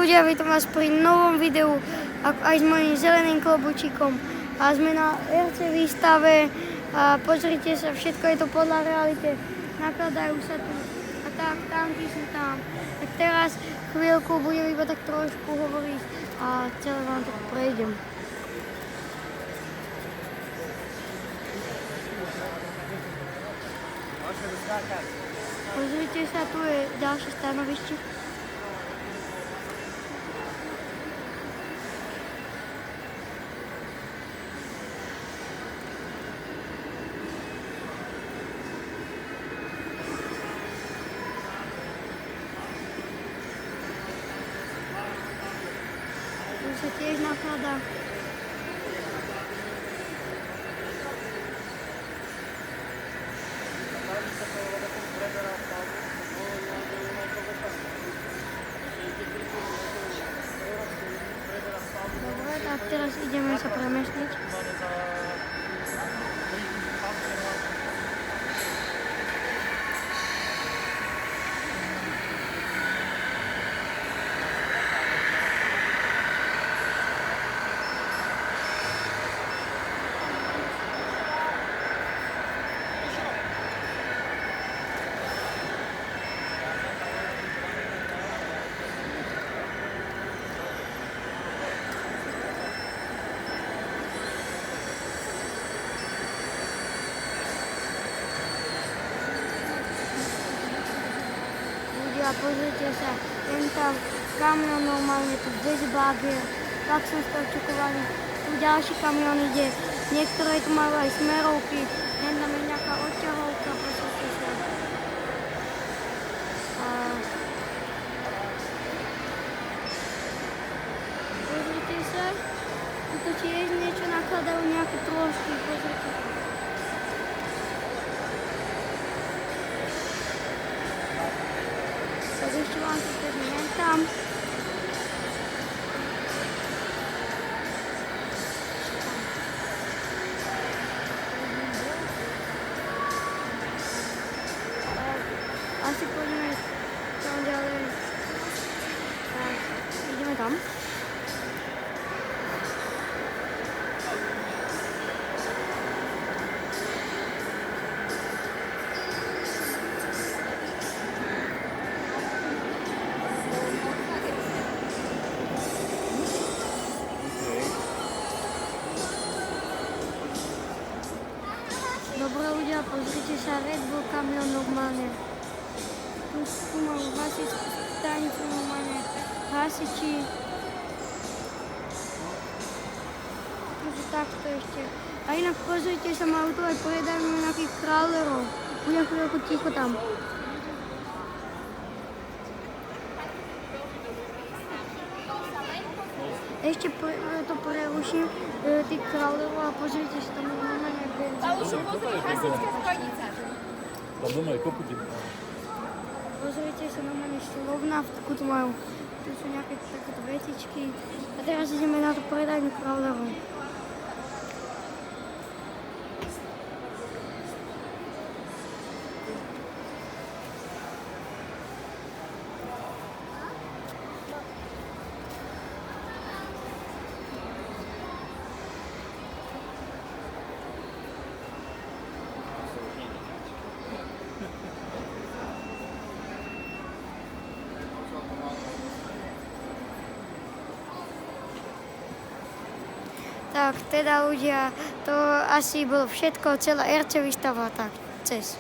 ľudia, vítam vás pri novom videu, aj s mojím zeleným klobučíkom. A sme na RC výstave a pozrite sa, všetko je to podľa reality. Nakladajú sa tu a tak, tamtí sú tam. Tak teraz chvíľku budem iba tak trošku hovoriť a celé vám to prejdem. Pozrite sa, tu je ďalšie stanovište. Tu sa tiež nakladá. Dobre, tak teraz ideme sa premestniť. A pozrite sa, ten tam kamión normálne tu bez bagier, tak som stovčukovaný, tu ďalší kamión ide, niektoré tu majú aj smerovky, len tam je nejaká odťahovka, pozrite sa. Pozrite sa, tu tiež niečo nakladajú, nejaké trošky, pozrite sa. Ešte vám to pekne tam. Asi pôjdeme tam ďalej. Tak, ideme tam. Dobre ľudia, pozrite sa, Red Bull kamión normálne. Tu majú hasičskú stanicu normálne, hasiči. Takže takto ešte. A inak pozrite sa, majú tu aj predajnú nejakých králerov. Budem chvíľku ticho tam. Ešte to preruším, tých králerov a pozrite sa tam normálne benzín. A už hasičská spojnica. Tam doma je kopu tým. Pozrite sa normálne Slovnaftku tu majú. Tu sú nejaké takéto vecičky. A teraz ideme na to predajnú králerov. Tak teda ľudia, to asi bolo všetko, celá RC výstava, tak cez.